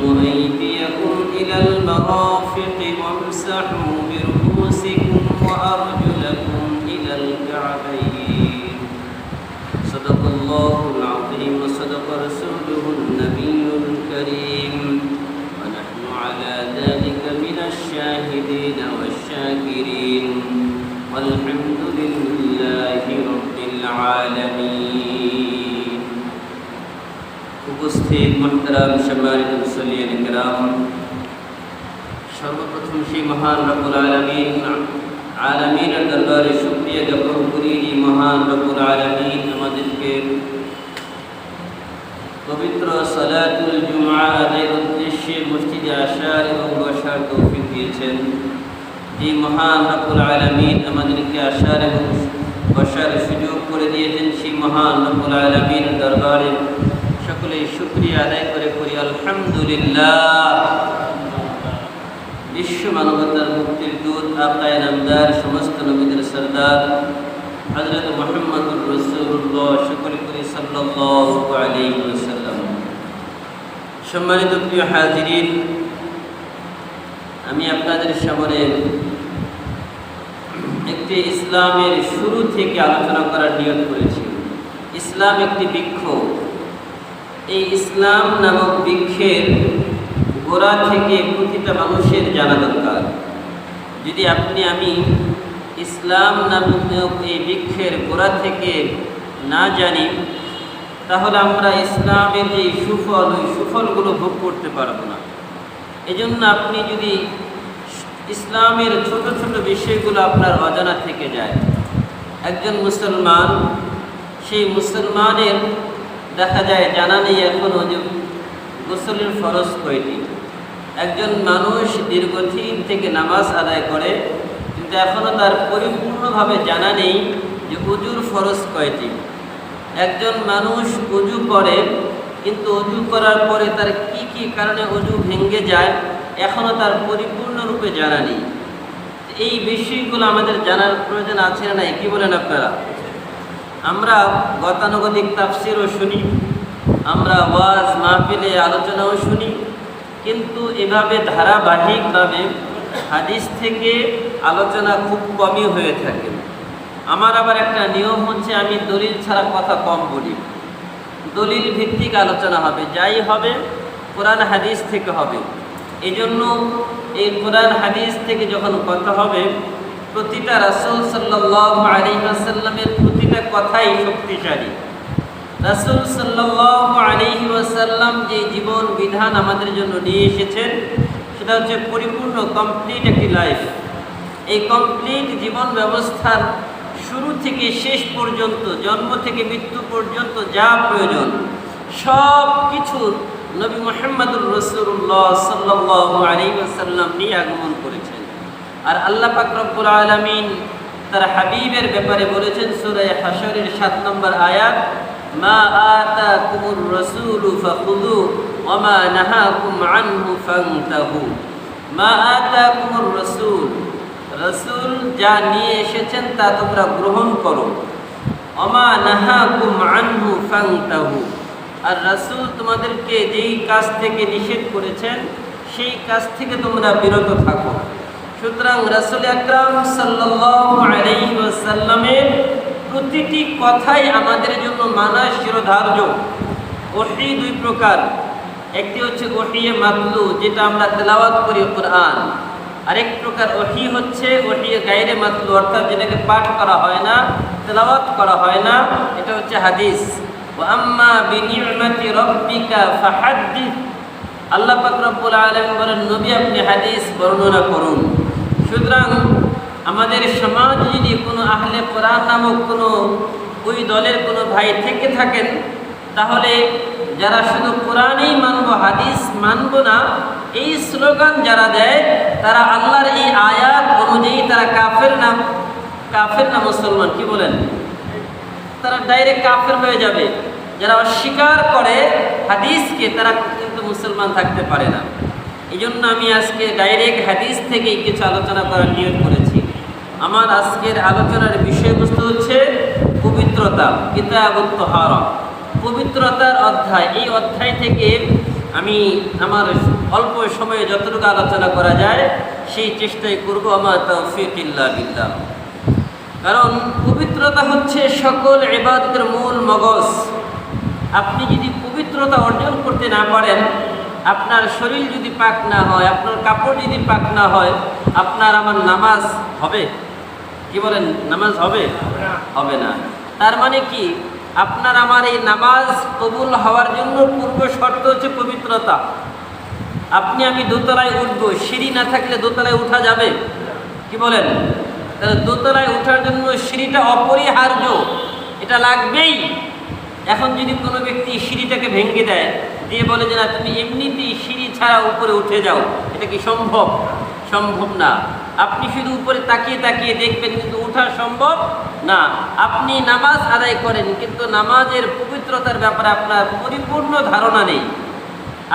وأيديكم إلى المرافق وامسحوا برؤوسكم وأرجلكم إلى الكعبين صدق الله العظيم وصدق رسوله النبي الكريم ونحن على ذلك من الشاهدين والشاكرين والحمد لله رب العالمين উপস্থিত মুহতারাম সম্মানিত মুসল্লিয়ান কিরাম, সর্বপ্রথম সেই মহান রব্বুল আলামিনের দরবারে শুকরিয়া জ্ঞাপন করি। এই মহান রব্বুল আলামিন আমাদেরকে পবিত্র সালাতুল জুমআ আদায়ের উদ্দেশ্যে মসজিদে আসার এবং বসার তৌফিক দিয়েছেন। এই মহান রব্বুল আলামিন আমাদেরকে আসার এবং বসার সুযোগ করে দিয়েছেন। সেই মহান রব্বুল আলামিনের দরবারে সকলে শুকরিয়া আদায় করে করি আলহামদুলিল্লাহ। বিশ্ব মানবতার মুক্তির দূত আকায়ে নামদার সমস্ত নবীদের সরদার হযরত মুহাম্মদুর রাসূলুল্লাহ সকলে করি সাল্লাল্লাহু আলাইহি ওয়াসাল্লাম। সম্মানিত প্রিয় হাজিরিন, আমি আপনাদের সামনে একটি ইসলামের শুরু থেকে আলোচনা করার নিয়ত করেছি। ইসলাম একটি বৃক্ষ। এই ইসলাম নামক বৃক্ষের গোড়া থেকে প্রতিটা মানুষের জানা দরকার। যদি আমি ইসলাম নামক এই বৃক্ষের গোড়া থেকে না জানি, তাহলে আমরা ইসলামের যে সুফল, ওই সুফলগুলো ভোগ করতে পারবো না। এজন্য আপনি যদি ইসলামের ছোট ছোট বিষয়গুলো আপনার অজানা থেকে যায়, একজন মুসলমান, সেই মুসলমানের দেখা যায় জানা নেই এখনও যে গোসলের ফরজ কয়টি। একজন মানুষ দীর্ঘদিন থেকে নামাজ আদায় করে, কিন্তু এখনও তার পরিপূর্ণভাবে জানা নেই যে ওযুর ফরজ কয়টি। একজন মানুষ ওযু করে, কিন্তু ওযু করার পরে তার কি কি কারণে ওযু ভেঙে যায় এখনও তার পরিপূর্ণরূপে জানা নেই। এই বিষয়গুলো আমাদের জানার প্রয়োজন আছে না নাই, কি বলেন আপনারা? আমরা গতানুগতিক তাফসিরও শুনি, আমরা ওয়াজ মাহফিলে আলোচনাও শুনি, কিন্তু এভাবে ধারাবাহিকভাবে হাদিস থেকে আলোচনা খুব কমই হয়ে থাকে। আমার আবার একটা নিয়ম হচ্ছে, আমি দলিল ছাড়া কথা কম বলি। দলিল ভিত্তিক আলোচনা হবে, যাই হবে কোরআন হাদিস থেকে হবে। এই জন্য এই কোরআন হাদিস থেকে যখন কথা হবে, প্রতিটা রাসূল সাল্লাল্লাহু আলাইহি ওয়াসাল্লামের প্রতিটা কথাই শক্তিশালী। রাসূল সাল্লাল্লাহু আলাইহি ওয়াসাল্লাম যে জীবন বিধান আমাদের জন্য নিয়ে এসেছেন, সেটা হচ্ছে পরিপূর্ণ কমপ্লিট একটি লাইফ। এই কমপ্লিট জীবন ব্যবস্থার শুরু থেকে শেষ পর্যন্ত, জন্ম থেকে মৃত্যু পর্যন্ত যা প্রয়োজন সব কিছুর নবী মুহাম্মদুর রাসূলুল্লাহ সাল্লাল্লাহু আলাইহি ওয়াসাল্লাম নিয়ে আগমন করেছেন। আর আল্লাহ পাক রব্বুল আলামিন তার হাবিবের ব্যাপারে বলেছেন সূরা হাশরের 7 নম্বর আয়াত, মা আতাকুমুর রাসূলু ফাখুযু ওয়া মা নাহাকুম আনহু ফান্তাহু। মা আতাকুমুর রাসূল, রাসূল যা নিয়ে এসেছেন তা তোমরা গ্রহণ করো। ওয়া মা নাহাকুম আনহু ফান্তাহু, আর রাসূল তোমাদেরকে যেই কাজ থেকে নিষেধ করেছেন সেই কাজ থেকে তোমরা বিরত থাকো। সুতরাং রাসূল আকরাম সাল্লাল্লাহু আলাইহি ওয়াসাল্লামের প্রতিটি কথাই আমাদের জন্য মানা শিরোধার্য। ওহী দুই প্রকার, একটি হচ্ছে ওহীয়ে মাতলু, যেটা আমরা তেলাওয়াত করি কোরআন। আরেক প্রকার ওহী হচ্ছে ওহীয়ে গায়রে মাতলু, অর্থাৎ যেটাকে পাঠ করা হয় না, তেলাওয়াত করা হয় না, এটা হচ্ছে হাদিস। ওয়া আম্মা বিনি'মাতি রাব্বিকা ফাহাদ্দিস, আল্লাহ পাক রব্বুল আলামিন বলেন, নবী আপনি হাদিস বর্ণনা করুন। সুতরাং আমাদের সমাজ যদি কোনো আহলে কোরআন নামক কোনো ওই দলের কোনো ভাই থেকে থাকেন, তাহলে যারা শুধু কোরআনই মানব, হাদিস মানব না, এই স্লোগান যারা দেয়, তারা আল্লাহর এই আয়াত অনুযায়ী তারা কাফের না মুসলমান, কি বলেন? তারা ডাইরেক্ট কাফের হয়ে যাবে। যারা অস্বীকার করে হাদিসকে, তারা কিন্তু মুসলমান থাকতে পারে না। এই জন্য আমি আজকে ডাইরেক্ট হাদিস থেকেই কিছু আলোচনা করার নিয়ত করেছি। আমার আজকের আলোচনার বিষয়বস্তু হচ্ছে পবিত্রতা, কিতাবুত তাহারা, পবিত্রতার অধ্যায়। এই অধ্যায় থেকে আমি আমার অল্প সময়ে যতটুকু আলোচনা করা যায় সেই চেষ্টাই করব। আমার তাওফীক ইল্লা বিল্লাহ। কারণ পবিত্রতা হচ্ছে সকল ইবাদতের মূল মগজ। আপনি যদি পবিত্রতা অর্জন করতে না পারেন, আপনার শরীর যদি পাক না হয়, আপনার কাপড় যদি পাক না হয়, আপনার আমার নামাজ হবে? কি বলেন, নামাজ হবে? হবে না। তার মানে কি, আপনার আমার এই নামাজ কবুল হওয়ার জন্য পূর্ব শর্ত হচ্ছে পবিত্রতা। আপনি আমি দোতলায় উঠবো, সিঁড়ি না থাকলে দোতলায় উঠা যাবে? কি বলেন? তাহলে দোতলায় ওঠার জন্য সিঁড়িটা অপরিহার্য, এটা লাগবেই। এখন যদি কোনো ব্যক্তি সিঁড়িটাকে ভেঙে দেয়, দিয়ে বলে যে না তুমি এমনিতেই সিঁড়ি ছাড়া উপরে উঠে যাও, এটা কি সম্ভব? সম্ভব না। আপনি শুধু উপরে তাকিয়ে তাকিয়ে দেখবেন, কিন্তু ওঠা সম্ভব না। আপনি নামাজ আদায় করেন, কিন্তু নামাজের পবিত্রতার ব্যাপারে আপনার পরিপূর্ণ ধারণা নেই।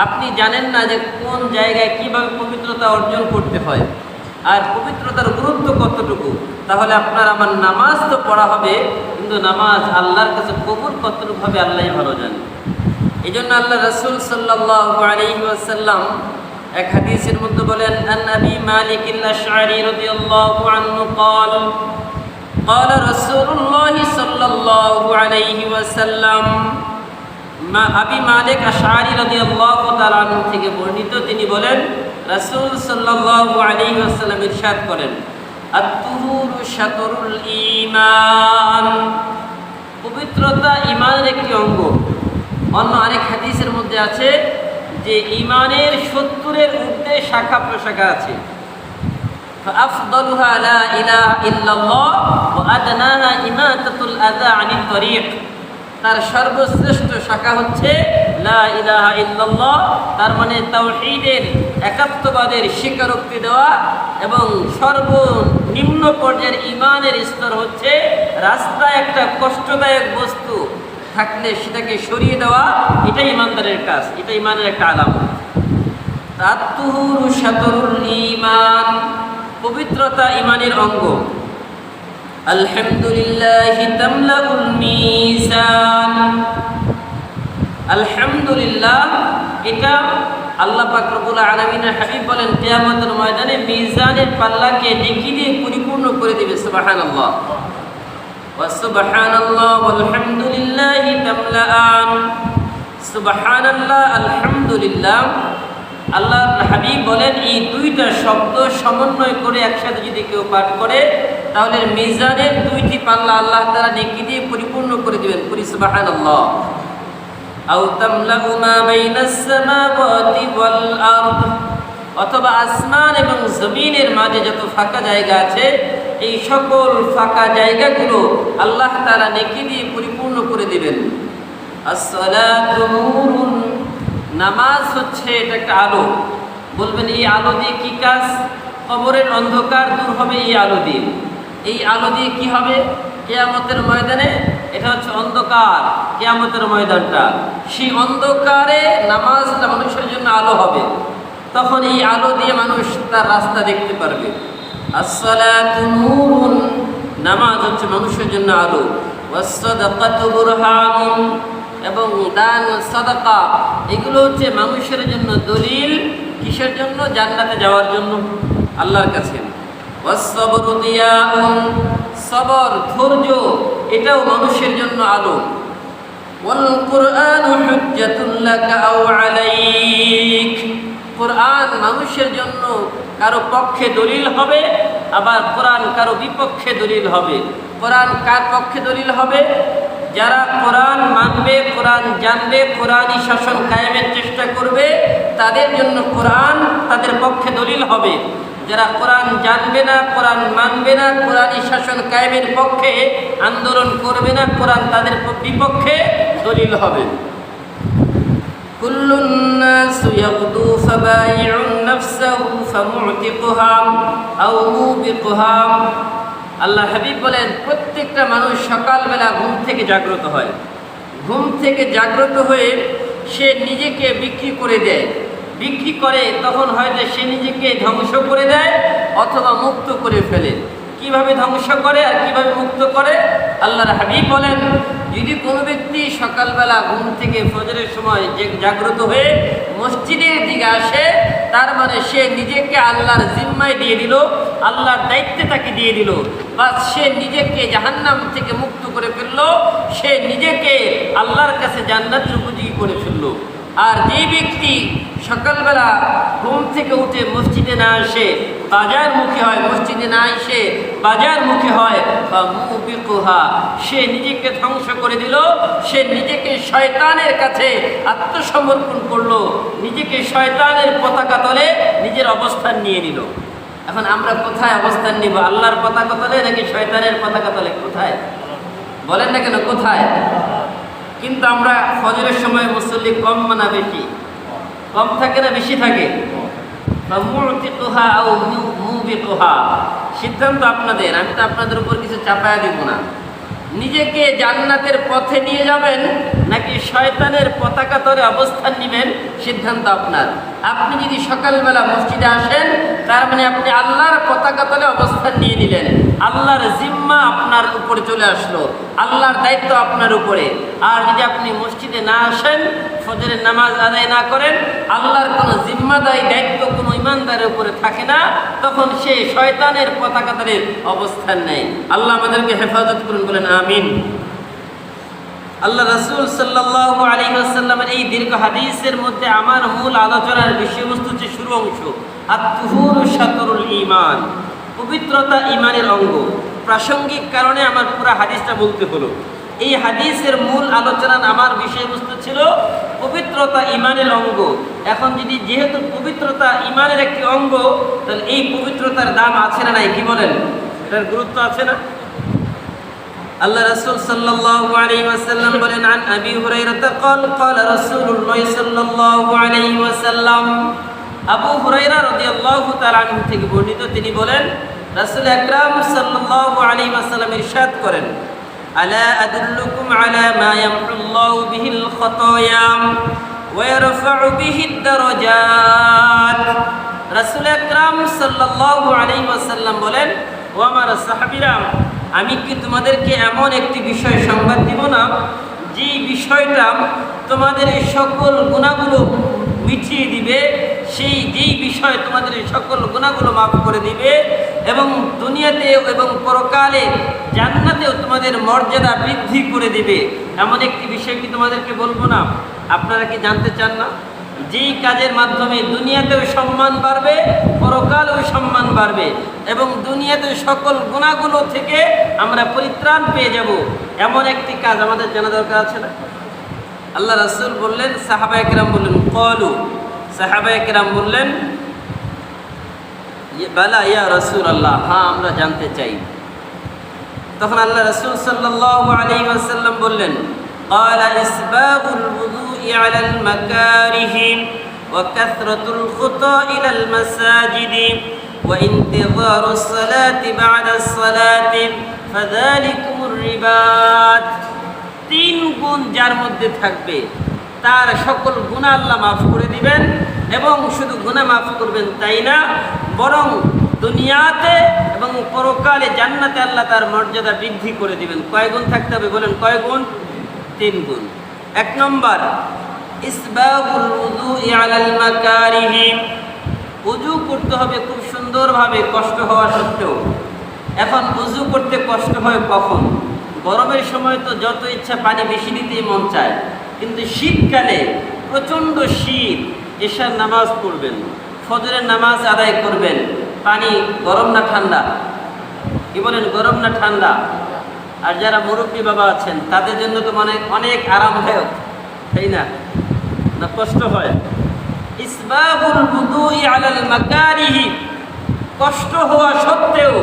আপনি জানেন না যে কোন জায়গায় কিভাবে পবিত্রতা অর্জন করতে হয়, আর পবিত্রতার গুরুত্ব কতটুকু। তাহলে আপনার আমার নামাজ তো পড়া হবে, কিন্তু নামাজ আল্লাহর কাছে কবুল কতটুকু হবে আল্লাহই ভালো জানে। এই জন্য আল্লাহ রাসূল সাল্লাল্লাহু আলাইহি ওয়াসাল্লাম এক হাদিসের মধ্যে বলেন, আন আবি মালিক আল-আশআরী রাদিয়াল্লাহু আনহু قال قال رسول الله صلى الله عليه وسلم। আবি মালিক আশআরী রাদিয়াল্লাহু তাআলা আনহু থেকে বর্ণিত, তিনি বলেন রাসূল সাল্লাল্লাহু আলাইহি ওয়াসাল্লাম ইরশাদ করেন, আত-তুহুরু শাতরুল ঈমান। পবিত্রতা ঈমানের একটি অঙ্গ। অন্য আরেক হাদিসের মধ্যে আছে যে ঈমানের 70-এর ঊর্ধ্বে শাখা প্রশাখা আছে। ফাআফদালুহা লা ইলাহা ইল্লাল্লাহ ওয়া আদনাহা ইমাতাতুল আযা আনিত তরিক। তার সর্বশ্রেষ্ঠ শাখা হচ্ছে লা ইলাহা ইল্লাল্লাহ, তার মানে তাওহীদের একাত্মবাদের স্বীকারোক্তি দেওয়া, এবং সর্বনিম্ন পর্যায়ের ঈমানের স্তর হচ্ছে রাস্তায় একটা কষ্টদায়ক বস্তু থাকলে সেটাকে সরিয়ে দেওয়া। এটা ঈমানদারের কাজ, এটা ঈমানের একটা আলামত। তাতুহুরু শাতরুল ঈমান, পবিত্রতা ঈমানের অঙ্গ। আলহামদুলিল্লাহি তামলাউল মিজান। আলহামদুলিল্লাহ, এটা আল্লাহ পাক রব্বুল আলামিনের হাবিব বলেন কিয়ামতের ময়দানে মিজানের পাল্লাকে নেকি দিয়ে পরিপূর্ণ করে দিবে। সুবহানাল্লাহ ওয়া সুবহানাল্লাহ ওয়াল হামদুলিল্লাহি তামলাআন। সুবহানাল্লাহ, আলহামদুলিল্লাহ, আল্লাহর হাবিব বলেন এই দুইটা শব্দ সমন্বয় করে একসাথে যদি কেউ পাঠ করে, তাহলে মিজানের দুইটি পাল্লা আল্লাহ তাআলা নেকি দিয়ে পরিপূর্ণ করে দিবেন। পড়ি সুবহানাল্লাহ। আও তামলাউ মা বাইনাস সামাওয়াতি ওয়াল আরদ, অথবা আসমান এবং জমিনের মাঝে যত ফাঁকা জায়গা আছে, এই সকল ফাঁকা জায়গাগুলো আল্লাহ তাআলা নেকি দিয়ে পরিপূর্ণ করে দিবেন। আসসালাতু নূরুন, নামাজ হচ্ছে এটা একটা আলো। বলবেন এই আলো দিয়ে কি কাজ? কবরের অন্ধকার দূর হবে এই আলো দিয়ে। এই আলো দিয়ে কি হবে? কিয়ামতের ময়দানে এটা হচ্ছে অন্ধকার, কিয়ামতের ময়দানটা। সেই অন্ধকারে নামাজটা মানুষের জন্য আলো হবে। তখন এই আলো দিয়ে মানুষ তার রাস্তা দেখতে পারবে। আসসালাতু নূরুন, নামাজ হচ্ছে মানুষের জন্য আলো। ওয়াস সাদাকাতু বুরহানুন, এবং দান সাদাকা এগুলো হচ্ছে মানুষের জন্য দলিল। কিসের জন্য? জান্নাতে যাওয়ার জন্য, আল্লাহর কাছে। ওয়াস সাবরু দিয়াউন, সবর ধৈর্য এটাও মানুষের জন্য আলো। ওয়াল কুরআনু হুজ্জাতুল লাকা আও আলাইক, কোরআন মানুষের জন্য কারো পক্ষে দলিল হবে, আবার কোরআন কারো বিপক্ষে দলিল হবে। কোরআন কার পক্ষে দলিল হবে? যারা কোরআন মানবে, কোরআন জানবে, কোরআনই শাসন কায়েমের চেষ্টা করবে, তাদের জন্য কোরআন তাদের পক্ষে দলিল হবে। যারা কোরআন জানবে না, কোরআন মানবে না, কোরআনই শাসন কায়েমের পক্ষে আন্দোলন করবে না, কোরআন তাদের বিপক্ষে দলিল হবে। কুল্লুন নাসু ইয়াগদু ফাবাইউন নাফসাহু ফামুতিকুহা আও মুবিকুহা। আল্লাহ হাবিব বলেন প্রত্যেকটা মানুষ সকালবেলা ঘুম থেকে জাগ্রত হয়। ঘুম থেকে জাগ্রত হয়ে সে নিজেকে বিক্রি করে দেয়। বিক্রি করে তখন হয়তো সে নিজেকে ধ্বংস করে দেয় অথবা মুক্ত করে ফেলে। কিভাবে ধ্বংস করে আর কিভাবে মুক্ত করে? আল্লাহর হাবিব বলেন যদি কোনো ব্যক্তি সকালবেলা ঘুম থেকে ফজরের সময় জাগ্রত হয়ে মসজিদের দিকে আসে, তার মানে সে নিজেকে আল্লাহর জিম্মায় দিয়ে দিল, আল্লাহর দায়িত্বে তাকে দিয়ে দিল, বা সে নিজেকে জাহান্নাম থেকে মুক্ত করে ফেললো, সে নিজেকে আল্লাহর কাছে জান্নাতের উপযোগী করে ফেললো। আর যে ব্যক্তি সকালবেলা ঘুম থেকে উঠে মসজিদে না আসে, বাজারমুখী হয়, মসজিদে না এসে বাজারমুখী হয়, বা মুবিকুহা, সে নিজেকে ধ্বংস করে দিল, সে নিজেকে শয়তানের কাছে আত্মসমর্পণ করলো, নিজেকে শয়তানের পতাকা তলে নিজের অবস্থান নিয়ে নিল। এখন আমরা কোথায় অবস্থান নিব? আল্লাহর পতাকা তলে নাকি শয়তানের পতাকা তলে? কোথায় বলেন না কেন, কোথায়? কিন্তু আমরা ফজরের সময় মুসল্লি কম না বেশি? কম থাকে না বেশি থাকে? সিদ্ধান্ত আপনাদের, আমি তো আপনাদের উপর কিছু চাপায়া দিব না। নিজেকে জান্নাতের পথে নিয়ে যাবেন নাকি শয়তানের পতাকা তলে অবস্থান নেবেন, সিদ্ধান্ত আপনার। আপনি যদি সকালবেলা মসজিদে আসেন, তার মানে আপনি আল্লাহর পতাকা তলে অবস্থান নিয়ে নিলেন, আল্লাহর জিম্মা আপনার উপরে চলে আসলো, আল্লাহর দায়িত্ব আপনার উপরে। আর যদি আপনি মসজিদে না আসেন, ফজরের নামাজ আদায় না করেন, আল্লাহর কোনো জিম্মাদারি দায়িত্ব কোনো ইমানদারের উপরে থাকে না, তখন সে শয়তানের পতাকা তলে অবস্থান নেয়। আল্লাহ আমাদেরকে হেফাজত করুন, বলেন আমিন। আল্লাহ রাসূল সাল্লাল্লাহু আলাইহি ওয়াসাল্লামের এই দীর্ঘ হাদিসের মধ্যে আমার মূল আলোচনার বিষয়বস্তু হচ্ছে শুরু অংশ, আত-তুহুরু শাতরুল ঈমান, পবিত্রতা ঈমানের অঙ্গ। প্রাসঙ্গিক কারণে আমার পুরো হাদিসটা বলতে হলো। এই হাদিসের মূল আলোচনার আমার বিষয়বস্তু ছিল পবিত্রতা ঈমানের অঙ্গ। এখন যদি যেহেতু পবিত্রতা ঈমানের একটি অঙ্গ, তাহলে এই পবিত্রতার দাম আছে না নাই? কি বলেন, এটার গুরুত্ব আছে না? আল্লাহ রাসূল সাল্লাল্লাহু আলাইহি ওয়াসাল্লাম বলেন, আন আবি হুরায়রা قال قال رسول الله সাল্লাল্লাহু আলাইহি ওয়াসাল্লাম, আবু হুরায়রা রাদিয়াল্লাহু তাআলা আনহু থেকে বর্ণিত, তিনি বলেন, রাসূল আকরাম সাল্লাল্লাহু আলাইহি ওয়াসাল্লাম ইরশাদ করেন, আলা আদুল্লুকুম আলা মা ইয়ামহুল্লাহু বিহিল খাতায়া ওয়া ইয়ারফা'ু বিহিদ দারাজাত। রাসূল আকরাম সাল্লাল্লাহু আলাইহি ওয়াসাল্লাম বলেন, ও আমার সাহাবীরা, আমি কি তোমাদেরকে এমন একটি বিষয় সংবাদ দিব না, যে বিষয়টা তোমাদের এই সকল গুনাহগুলো মিটিয়ে দিবে, যেই বিষয় তোমাদের এই সকল গুনাহগুলো মাফ করে দিবে, এবং দুনিয়াতে এবং পরকালে জান্নাতেও তোমাদের মর্যাদা বৃদ্ধি করে দিবে। এমন একটি বিষয় কি তোমাদেরকে বলবো না? আপনারা কি জানতে চান না? যেই কাজের মাধ্যমে দুনিয়াতেও সম্মান বাড়বে, পরকালেও সম্মান বাড়বে, এবং দুনিয়াতে সকল গুনাহগুলো থেকে আমরা পরিত্রাণ পেয়ে যাব, এমন একটি কাজ আমাদের জানা দরকার আছে না? আল্লাহ রাসূল বললেন, সাহাবায়ে কেরাম বললেন, ক্বালু, সাহাবায়ে কেরাম বললেন, বালা ইয়া রাসূলুল্লাহ, হ্যাঁ আমরা জানতে চাই। তখন আল্লাহ রাসূল সাল্লাল্লাহু আলাইহি ওয়াসাল্লাম বললেন, ক্বালা ইসবাগুল wudu'i আলাল মাকারিহি ওয়া কাসরাতুল খুতা ইলাল মাসাজিদি ওয়া ইন্তিযারুস সালাতি বা'দাস সালাতি ফাযালিকুমুর রিবাত। তিন গুণ যার মধ্যে থাকবে, তার সকল গুনাহ আল্লাহ মাফ করে দিবেন, এবং শুধু গুনাহ মাফ করবেন তাই না, বরং দুনিয়াতে এবং পরকালে জান্নাতে আল্লাহ তার মর্যাদা বৃদ্ধি করে দিবেন। কয় গুণ থাকতে হবে বলেন? কয় গুণ? তিন গুণ। এক নম্বর, ইসবাগুল wudu'i আলাল মাকারিহি, ওযু করতে হবে খুব সুন্দরভাবে, কষ্ট হওয়া সত্ত্বেও। এখন ওযু করতে কষ্ট হয় কখন? গরমের সময় তো যত ইচ্ছা পানি বেশি দিতেই মন চায়, কিন্তু শীতকালে প্রচণ্ড শীত, এশার নামাজ পড়বেন, ফজরের নামাজ আদায় করবেন, পানি গরম না ঠান্ডা? কি বলেন, গরম না ঠান্ডা? আর যারা মুরব্বী বাবা আছেন তাদের জন্য তো মানে অনেক আরামদায়ক, তাই না? না কষ্ট হয়? ইসবাগুল wudu'i আলাল মাকারিহি, কষ্ট হওয়া সত্ত্বেও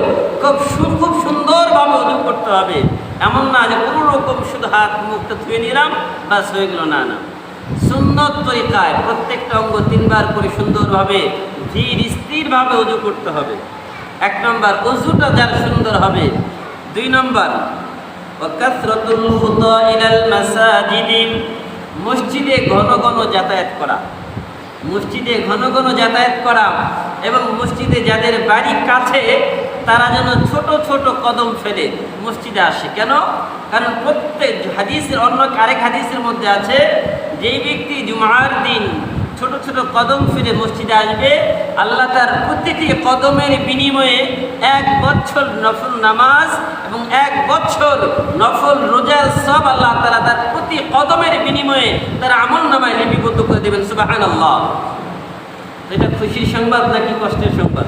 খুব সুন্দরভাবে ওযু করতে হবে। এমন না যে কোনো রকম শুধু হাত মুখটা ধুয়ে নিলাম বাস হয়ে গেল, না না, সুন্নত তরিকায় প্রত্যেকটা অঙ্গ তিনবার করে সুন্দরভাবে ধীর স্থিরভাবে ওযু করতে হবে। এক নম্বর, ওযুটা যার সুন্দর হবে। দুই নম্বর, ওয়া কাসরাতুল খুতা ইলাল মাসাজিদি, মসজিদে ঘন ঘন যাতায়াত করা, মসজিদে ঘন ঘন যাতায়াত করা, এবং মসজিদে যাদের বাড়ি কাছে তারা যেন ছোট ছোট কদম ফেলে মসজিদে আসে। কেন? কারণ প্রত্যেক হাদিসের অন্য আরেক হাদিসের মধ্যে আছে, যেই ব্যক্তি জুমার দিন ছোট ছোট কদম ফেলে মসজিদে আসবে, আল্লাহ তার প্রতিটি কদমের বিনিময়ে 1 বছর নফল নামাজ এবং 1 বছর নফল রোজার সব আল্লাহ তাআলা তার প্রতি কদমের বিনিময়ে তার আমল নামায় লিপিবদ্ধ করে দেবেন। সুবহানাল্লাহ। এটা খুশির সংবাদ নাকি কষ্টের সংবাদ?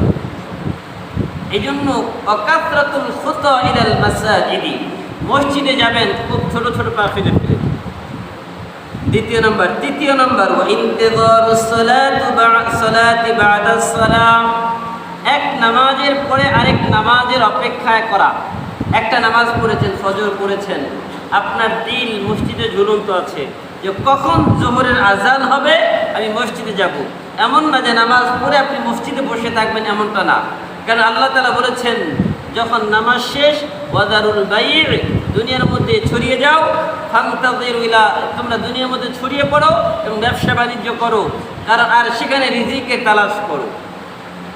এই জন্য অকাতরাতুল খুতা ইলাল মাসাজিদি, মসজিদে যাবেন খুব ছোট ছোট পা ফেলে ফেলে। তৃতীয় নম্বর ওয়া ইন্তিযারুস সালাতি বা'দাস সালাম, এক নামাজের পরে আরেক নামাজের অপেক্ষায় করা। একটা নামাজ পড়েছেন, ফজর পড়েছেন, আপনার দিল মসজিদে ঝুলন্ত আছে যে কখন জোহরের আজান হবে আমি মসজিদে যাব। এমন না যে নামাজ পড়ে আপনি মসজিদে বসে থাকবেন, এমনটা না। কারণ আল্লাহ তাআলা বলেছেন, যখন নামাজ শেষ ওয়াদারুল বাইর, দুনিয়ার মধ্যে ছড়িয়ে যাও, ফান্তাযিরু ইলা, তোমরা দুনিয়ার মধ্যে ছড়িয়ে পড়ো এবং ব্যবসা বাণিজ্য করো, কারণ আর সেখানে রিজিকের তালাশ করো।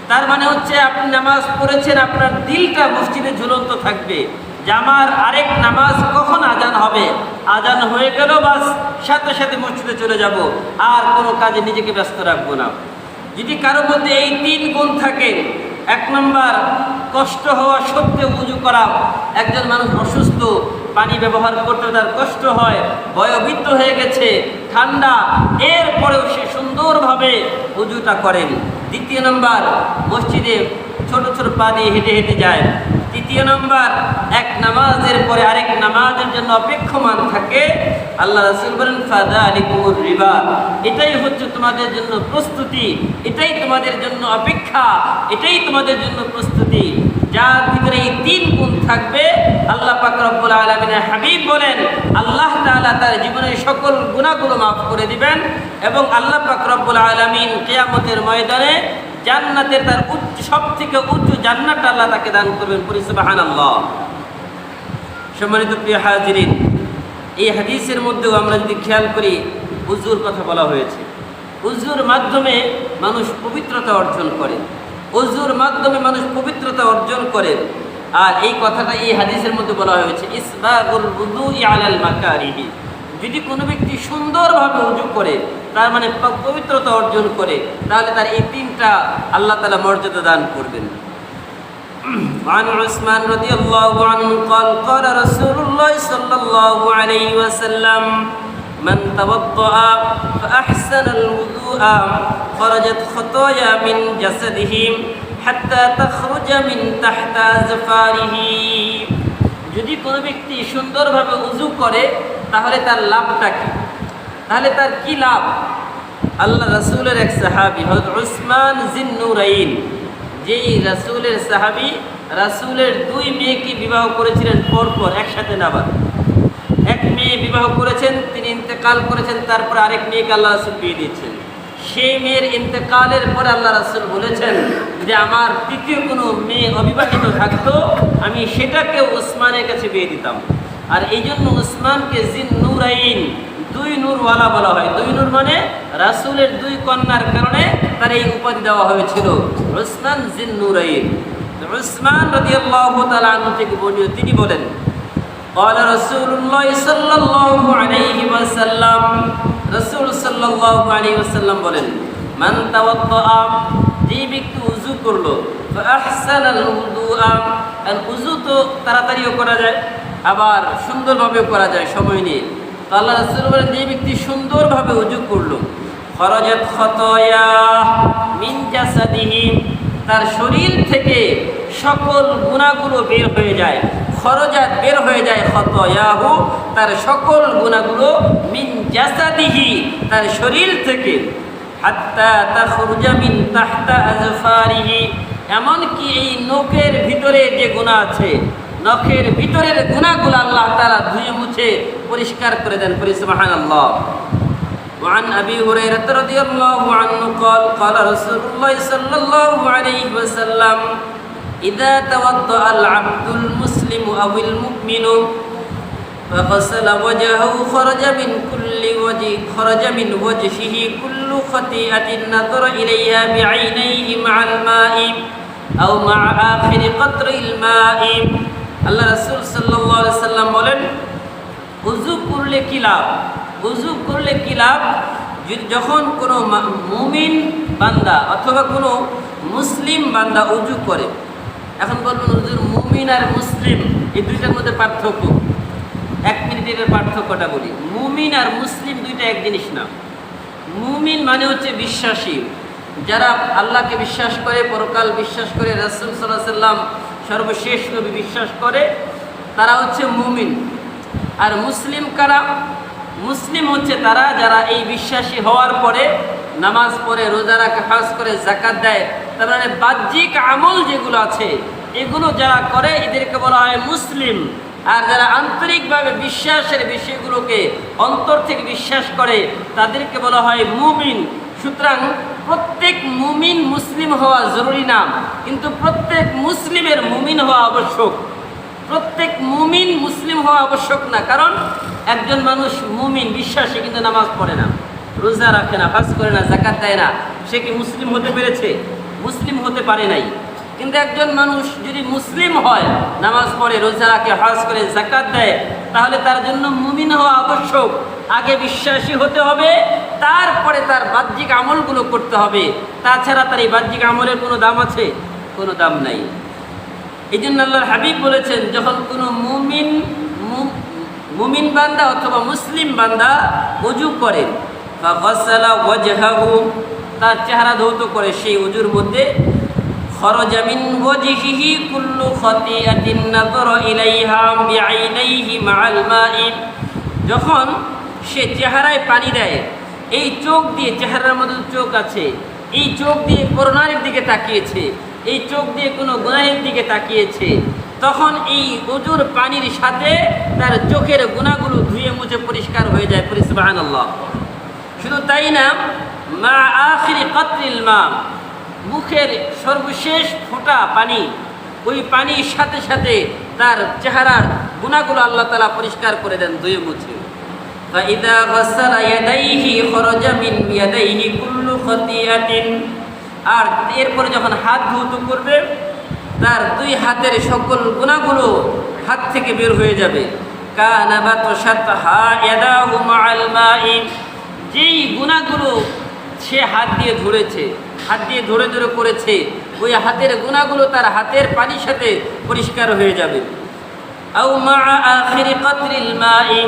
তার মানে হচ্ছে আপনি নামাজ পড়েছেন, আপনার দিলটা মসজিদে ঝুলন্ত থাকবে যে আমার আরেক নামাজ কখন আজান হবে, আজান হয়ে গেল বাস সাথে সাথে মসজিদে চলে যাব, আর কোনো কাজে নিজেকে ব্যস্ত রাখবো না। যদি কারোর মধ্যে এই 3 গুণ থাকে, 1 নম্বর কষ্ট হওয়া সত্ত্বেও ওযু করা। একজন মানুষ অসুস্থ, পানি ব্যবহার করতে তার কষ্ট হয়, বয়োবৃদ্ধ হয়ে গেছে, ঠান্ডা, এরপরেও সে সুন্দরভাবে ওযুটা করেন। 2 নম্বর মসজিদে ছোট ছোট পা দিয়ে হেঁটে হেঁটে যায়। 3 নম্বর এক নামাজের পরে আরেক নামাজের জন্য অপেক্ষমান থাকে। আল্লাহ রাসূল বলেন ফাযালিকুমুর রিবা, এটাই হচ্ছে তোমাদের জন্য প্রস্তুতি, এটাই তোমাদের জন্য অপেক্ষা, এটাই তোমাদের জন্য প্রস্তুতি। যার ভিতরে এই 3 গুণ থাকবে, আল্লাহ পাক রব্বুল আলামিনের হাবিব বলেন আল্লাহ তাআলা তার জীবনের সকল গুনাহগুলো মাফ করে দিবেন এবং আল্লাহ পাক রব্বুল আলামিন কিয়ামতের ময়দানে জান্নাতের তার সবথেকে উচ্চ জান্নাত আল্লাহ তাকে দান করবেন। পড়ি সুবহানাল্লাহ। সম্মানিত প্রিয় হাজিরিন, এই হাদিসের মধ্যেও আমরা যদি খেয়াল করি, ওযুর কথা বলা হয়েছে। ওযুর মাধ্যমে মানুষ পবিত্রতা অর্জন করে, ওযুর মাধ্যমে মানুষ পবিত্রতা অর্জন করে। আর এই কথাটা এই হাদিসের মধ্যে বলা হয়েছে ইসবাগুল উযুই আলাল মাকারিহি, যদি কোনো ব্যক্তি সুন্দরভাবে ওযু করে, তার মানে পবিত্রতা অর্জন করে, তাহলে তার এই 3টা আল্লাহ তাআলা মর্যাদা দান করবেন। عن عثمان رضي الله عنه قال قال رسول الله صلى الله عليه وسلم من توضأ فأحسن الوضوء خرجت خطايا من جسده حتى تخرج من تحت أظفاره, যদি কোনো ব্যক্তি সুন্দরভাবে ওযু করে তাহলে তার লাভটা কি? তাহলে তার কি লাভ? আল্লাহ রাসূলের এক সাহাবী হযরত উসমান যিন্নুরাইন, যেই রাসূলের সাহাবী রাসূলের 2 মেয়েকে বিবাহ করেছিলেন পরপর একসাথে নাবাদ। এক মেয়ে বিবাহ করেছেন, তিনি ইন্তেকাল করেছেন, তারপর আরেক মেয়েকে আল্লাহ রাসূল বিয়ে দিয়েছেন। সেই মেয়ের ইন্তেকালের পরে আল্লাহ রাসূল বলেছেন যে আমার 3য় কোনো মেয়ে অবিবাহিত থাকতো, আমি সেটাকে উসমানের কাছে বিয়ে দিতাম। আর এই জন্য উসমানকে যিন্নুরাইন, 2 নূরওয়ালা বলা হয়। 2 নূর মানে রাসূলের 2 কন্যার কারণে তার এই উপাধি দেওয়া হয়েছিল, উসমান যিন্নুরাইন। উসমান রাদিয়াল্লাহু তাআলা আনহু থেকে বর্ণিত, তিনি বলেন قال رسول الله صلى الله عليه وسلم, রাসূল সাল্লাল্লাহু আলাইহি ওয়াসাল্লাম বলেন মান তাওয়াদ্দা, যে ব্যক্তি ওযু করলো, ফাআহসানাল উযুআ, আর ওযু তো তাড়াতাড়িও করা যায় আবার সুন্দরভাবেও করা যায় সময় নিয়ে। তো আল্লাহ রাসূল বলেন যে ব্যক্তি সুন্দরভাবে ওযু করলো, খরাজাত খাতায়া মিন জাসাদিহি, তার শরীর থেকে সকল গুনাহগুলো বের হয়ে যায়। খরজাত বের হয়ে যায়, খাতায়াহু তার সকল গুনাহগুলো, মিন জাসাদিহি তার শরীর থেকে, হাত্তা তাখরুজা মিন তাহতা আজফারিহি, এমনকি এই নখের ভিতরে যে গুনাহ আছে, নখের ভিতরের গুনাহগুলো আল্লাহ তাআলা ধুয়ে মুছে পরিষ্কার করে দেন। পড়ি সুবহানাল্লাহ। وعن أبي هريرة رضي الله عنه قال قال رسول الله صلى الله عليه وسلم إذا توضأ العبد المسلم أو المؤمن فغسل وجهه خرج من وجهه كل خطيئة نظر إليها بعينيه مع الماء আও মা আখিরি কতরিল মাই। আল্লাহ রাসূল সাল্লাল্লাহু আলাইহি সাল্লাম বলেন, ওযু করলে কি লাভ? ওযু করলে কি লাভ? যখন কোনো মুমিন বান্দা অথবা কোনো মুসলিম বান্দা ওযু করে। এখন বলবেন হুজুর, মুমিন আর মুসলিম এই দুইটার মধ্যে পার্থক্য। 1 মিনিটের পার্থক্যটা বলি। মুমিন আর মুসলিম দুইটা এক জিনিস না। মুমিন মানে হচ্ছে বিশ্বাসী, যারা আল্লাহকে বিশ্বাস করে, পরকাল বিশ্বাস করে, রাসূল সাল্লাল্লাহু আলাইহি সাল্লাম সর্বশেষ নবী বিশ্বাস করে, তারা হচ্ছে মুমিন। আর মুসলিম কারা? মুসলিম হচ্ছে তারা যারা এই বিশ্বাসী হওয়ার পরে নামাজ পড়ে, রোজা রাখে, হজ করে, যাকাত দেয়। তার মানে বাহ্যিক আমল যেগুলো আছে এগুলো যারা করে এদেরকে বলা হয় মুসলিম। আর যারা আন্তরিকভাবে বিশ্বাসের বিষয়গুলোকে অন্তর থেকে বিশ্বাস করে তাদেরকে বলা হয় মুমিন। সুতরাং প্রত্যেক মুমিন মুসলিম হওয়া জরুরি না, কিন্তু প্রত্যেক মুসলিমের মুমিন হওয়া আবশ্যক। প্রত্যেক মুমিন মুসলিম হওয়া আবশ্যক না, কারণ একজন মানুষ মুমিন বিশ্বাসী কিন্তু নামাজ পড়ে না, রোজা রাখে না, হজ করে না, যাকাত দেয় না, সে কি মুসলিম হতে পেরেছে? মুসলিম হতে পারে নাই। কিন্তু একজন মানুষ যদি মুসলিম হয়, নামাজ পড়ে, রোজা রাখে, হজ করে, যাকাত দেয়, তাহলে তার জন্য মুমিন হওয়া আবশ্যক। আগে বিশ্বাসী হতে হবে, তারপরে তার বাহ্যিক আমলগুলো করতে হবে। তাছাড়া তার এই বাহ্যিক আমলের কোনো দাম আছে? কোনো দাম নাই। এই জন্য আল্লাহর হাবিব বলেছেন, যখন কোনো মুমিন বান্দা অথবা মুসলিম বান্দা ওযু করে, ফাগাসালা ওয়াজহাহু, তার চেহারা ধৌত করে, সেই ওযুর মধ্যে খরাজা মিন ওয়াজহিহি কুল্লু খাতিয়াতিন নাযারা ইলাইহা বিআইনাইহি মাআল মাই। যখন সে চেহারায় পানি দেয়, এই চোখ দিয়ে, চেহারার মধ্যে চোখ আছে, এই চোখ দিয়ে করোনার দিকে তাকিয়েছে, এই চোখ দিয়ে কোনো গুনাহের দিকে তাকিয়েছে, তখন এই ওযুর পানির সাথে তার চোখের গুনাহগুলো ধুয়ে মুছে পরিষ্কার হয়ে যায়। সুবহানাল্লাহ। শুধু তাই না, মা আখিরি কতরিল মা, মুখের সর্বশেষ ফোঁটা পানি, ওই পানির সাথে সাথে তার চেহারার গুনাহগুলো আল্লাহ তাআলা পরিষ্কার করে দেন, ধুয়ে মুছে। ফাইদা গাসালা ইয়াদাইহি খরাজা মিন ইয়াদাইহি কুল্লু খাতিয়াতিন। আর এরপরে যখন হাত ধৌত করবে, তার 2 হাতের সকল গুনাহগুলো হাত থেকে বের হয়ে যাবে। কানা বাতাশাতহা ইয়াদাহু মাআল মাই, যেই গুনাহগুলো সে হাত দিয়ে ধরেছে, হাত দিয়ে ধরে ধরে করেছে, ওই হাতের গুনাহগুলো তার হাতের পানির সাথে পরিষ্কার হয়ে যাবে। আও মা আখিরি কতরিল মাই,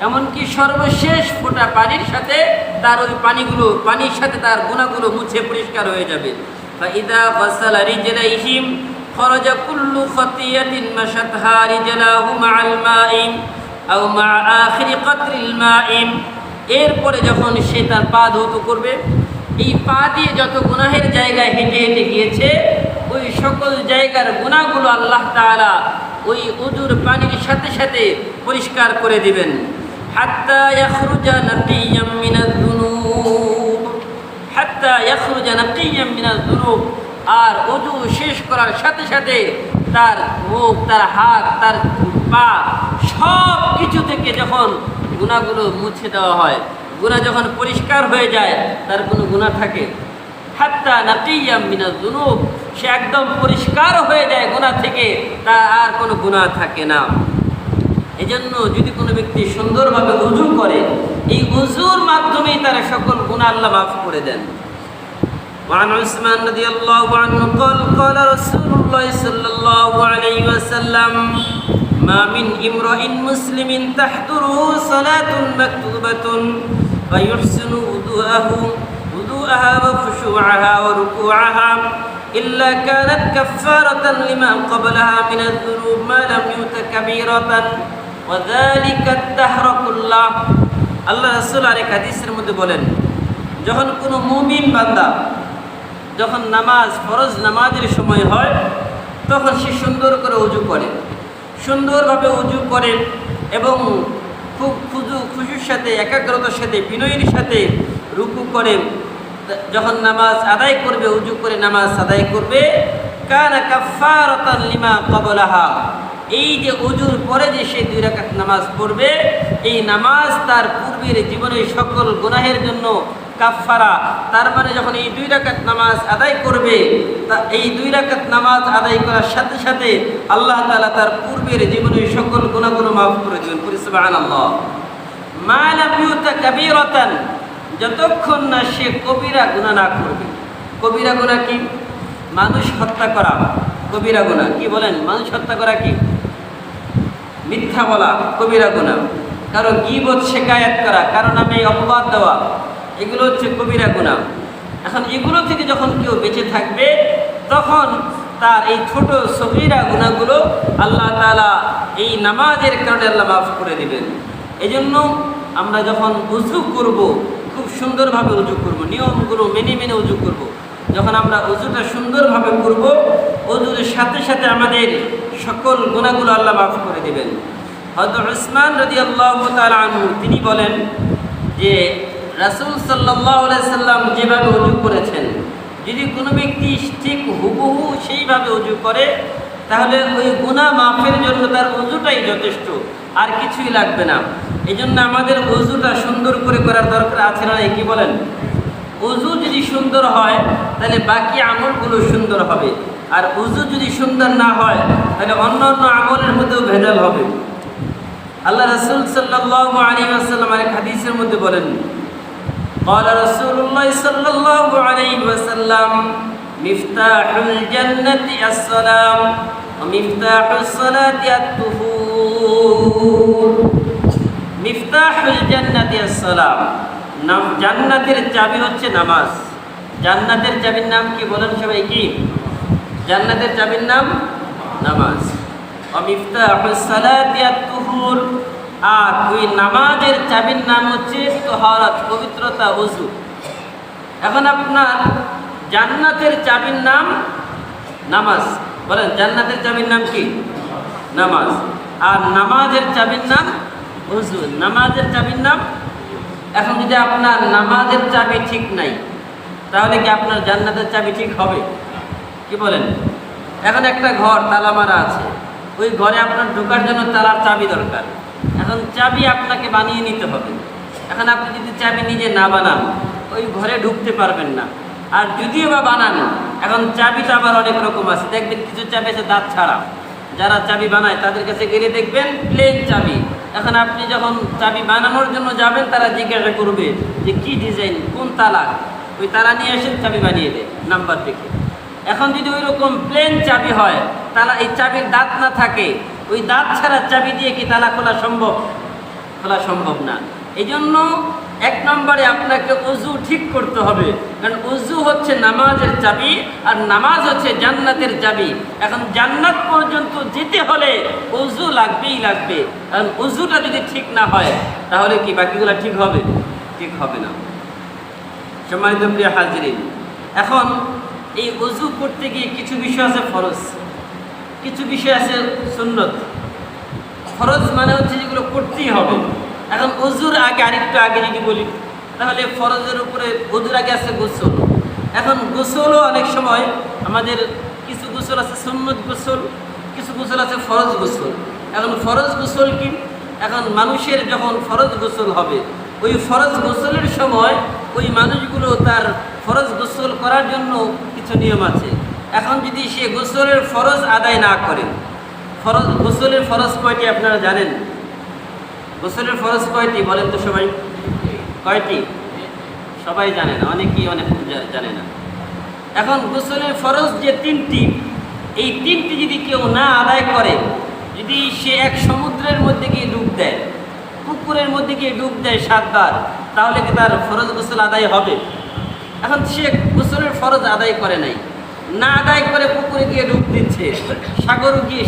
এমনকি সর্বশেষ ফোঁটা পানির সাথে তার ওই পানির সাথে তার গুনাহগুলো মুছে পরিষ্কার হয়ে যাবে। ফাইদা গাসালা রিজলাইহিম খরাজা কুল্লু খাতিয়াতিন মাশাতহা রিজলাহু মাআল মাই আও মা আখিরি কতরিল মাই। এরপরে যখন সে তার পা ধৌত করবে, এই পা দিয়ে যত গুনাহের জায়গায় হেঁটে হেঁটে গিয়েছে, ওই সকল জায়গার গুনাহগুলো আল্লাহ তাআলা ওই ওযুর পানির সাথে সাথে পরিষ্কার করে দিবেন। হাত্তা ইয়াখরুজা নাকিয়াম মিনাজ যুনুব, হাত্তা ইয়াখরুজা নাকিয়াম মিনাজ যুনুব। আর ওযু শেষ করার সাথে সাথে তার মুখ, তার হাত, তার পা সব কিছু থেকে যখন গুনাহগুলো মুছে দেওয়া হয়, গুনাহ যখন পরিষ্কার হয়ে যায়, তার কোনো গুনাহ থাকে? হাত্তা নাকিয়াম মিনাজ যুনুব, সে একদম পরিষ্কার হয়ে যায় গুনাহ থেকে, তার আর কোনো গুনাহ থাকে না। এজন্য যদি কোনো ব্যক্তি সুন্দরভাবে ওযু করে, এই ওযুর মাধ্যমেই তার সকল গুনাহ আল্লাহ মাফ করে দেন। وعن عثمان رضي الله عنه قال قال رسول الله صلى الله عليه وسلم ما من امرئ مسلم تحضره صلاة مكتوبة فيحسن وضوءها وخشوعها وركوعها إلا كانت كفارة لما قبلها من الذنوب ما لم يؤت كبيرة وذلك الدهر كله। আল্লাহ রাসূল আরেক হাদিসের মধ্যে বলেন, যখন কোনো মুমিন বান্দা যখন নামাজ, ফরজ নামাজের সময় হয়, তখন সে সুন্দর করে ওযু করে, সুন্দরভাবে ওযু করে এবং খুব খুশুর সাথে, একাগ্রতার সাথে, বিনয়ের সাথে রুকু করে যখন নামাজ আদায় করবে, ওযু করে নামাজ আদায় করবে, কানা কাফফারাতান লিমা ক্বাবলাহা, এই যে ওযুর পরে যে সে 2 রাকাত নামাজ পড়বে, এই নামাজ তার পূর্বের জীবনের সকল গুনাহের জন্য কাফফারা, তার মানে যখন এই 2 রাকাত নামাজ আদায় করবে, তা এই 2 রাকাত নামাজ আদায় করার সাথে সাথে আল্লাহ তাআলা তার পূর্বের জীবনের সকল গুনাহগুলো মাফ করে দিবেন। পড়ি সুবহানাল্লাহ। মা লাম ইউতা কাবীরাতান, যতক্ষণ না সে কবিরা গুনাহ না করবে। কবিরা গুনাহ কি? মানুষ হত্যা করা কবিরা গুনাহ। কি বলেন? মানুষ হত্যা করা কি? মিথ্যা বলা কবিরা গুনাহ। কারো গীবত শিকায়াত করা, কারো নামে অপবাদ দেওয়া, এগুলো হচ্ছে কবিরা গুনাহ। এখন এগুলো থেকে যখন কেউ বেঁচে থাকবে, তখন তার এই ছোট সগীরা গুনাহগুলো আল্লাহ তাআলা এই নামাজের কারণে আল্লাহ মাফ করে দিবেন। এজন্য আমরা যখন উযু করব, খুব সুন্দরভাবে উযু করব, নিয়মগুলো মেনে মেনে উযু করব। যখন আমরা উযুটা সুন্দরভাবে করব, উযুর সাথে সাথে আমাদের সকল গুনাহগুলো আল্লাহ মাফ করে দিবেন। হযরত উসমান রাদিয়াল্লাহু তাআলা আনহু তিনি বলেন যে রাসূল সাল্লাল্লাহু আলাইহি সাল্লাম যেভাবে উযু করেছেন, যদি কোনো ব্যক্তি ঠিক হুবহু সেইভাবে উযু করে, তাহলে ওই গুনাহ মাফের জন্য তার উযুটাই যথেষ্ট, আর কিছুই লাগবে না। এই জন্য আমাদের উযুটা সুন্দর করে করার দরকার আছে না? কি বলেন? উযু যদি সুন্দর হয় তাহলে বাকি আমলগুলো সুন্দর হবে, আর উযু যদি সুন্দর না হয় তাহলে অন্য অন্য আমলের মধ্যেও ভেজাল হবে। আল্লাহ রাসূল সাল্লাল্লাহু আলাইহি ওয়াসাল্লাম এক হাদিসের মধ্যে বলেন, قال رسول الله صلى الله عليه وسلم مفتاح الجنة السلام ومفتاح الصلاة الطهور مفتاح الجنة السلام। জান্নাতের চাবি হচ্ছে নামাজ। জান্নাতের চাবির নাম কি বলেন সবাই? কি? জান্নাতের চাবির নাম নামাজ। মিফতাহুস সালাতি আত-তুহুর, আর ওই নামাজের চাবির নাম হচ্ছে তাহারাত, পবিত্রতা, ওযু। এখন আপনার জান্নাতের চাবির নাম নামাজ, বলেন জান্নাতের চাবির নাম কি? নামাজ। আর নামাজের চাবির নাম ওযু, নামাজের চাবির নাম। এখন যদি আপনার নামাজের চাবি ঠিক নাই, তাহলে কি আপনার জান্নাতের চাবি ঠিক হবে? কি বলেন? এখন একটা ঘর তালা মারা আছে, ওই ঘরে আপনার ঢোকার জন্য তালার চাবি দরকার। এখন চাবি আপনাকে বানিয়ে নিতে হবে। এখন আপনি যদি চাবি নিজে না বানান, ওই ঘরে ঢুকতে পারবেন না। আর যদিও বা বানান, এখন চাবিটা আবার অনেক রকম আছে। দেখবেন কিছু চাবি আছে দাঁত ছাড়া। যারা চাবি বানায় তাদের কাছে গেলে দেখবেন প্লেন চাবি। এখন আপনি যখন চাবি বানানোর জন্য যাবেন, তারা জিজ্ঞাসা করবে যে কি ডিজাইন, কোন তালা, ওই তালা নিয়ে এসে চাবি বানিয়ে দেয় নাম্বার দেখে। এখন যদি ওই রকম প্লেন চাবি হয়, তালা, এই চাবির দাঁত না থাকে, ওই দাঁত ছাড়া চাবি দিয়ে কি তালা খোলা সম্ভব? খোলা সম্ভব না। এই জন্য 1 নম্বরে আপনাকে ওযু ঠিক করতে হবে, কারণ ওযু হচ্ছে নামাজের চাবি, আর নামাজ হচ্ছে জান্নাতের চাবি। এখন জান্নাত পর্যন্ত যেতে হলে ওযু লাগবেই লাগবে। কারণ ওযুটা যদি ঠিক না হয়, তাহলে কি বাকিগুলো ঠিক হবে? ঠিক হবে না। সম্মানিত প্রিয় হাজিরিন, এখন এই ওযু করতে গিয়ে কিছু বিষয় আছে ফরজ, কিছু বিষয় আছে সুন্নত। ফরজ মানে হচ্ছে যেগুলো করতেই হবে। এখন ওযুর আগে আরেকটু আগে যদি বলি, তাহলে ফরজের উপরে ওযুর আগে আছে গোসল। এখন গোসলও অনেক সময় আমাদের কিছু গোসল আছে সুন্নত গোসল, কিছু গোসল আছে ফরজ গোসল। এখন ফরজ গোসল কি? এখন মানুষের যখন ফরজ গোসল হবে, ওই ফরজ গোসলের সময় ওই মানুষগুলো তার ফরজ গোসল করার জন্য কিছু নিয়ম আছে। এখন যদি সে গোসলের ফরজ আদায় না করে, ফরজ গোসলের ফরজ কয়টি আপনারা জানেন? গোসলের ফরজ কয়টি বলেন তো সবাই? কয়টি? সবাই জানে না, অনেকেই অনেক জানে না। এখন গোসলের ফরজ যে 3টি, এই 3টি যদি কেউ না আদায় করে, যদি সে এক সমুদ্রের মধ্যে গিয়ে ডুব দেয়, পুকুরের মধ্যে গিয়ে ডুব দেয় 7 বার, তাহলে কি তার ফরজ গোসল আদায় হবে? এখন সে গোসলের ফরজ আদায় করে নাই, না আদায় করে পুকুরে গিয়ে ডুব দিচ্ছে,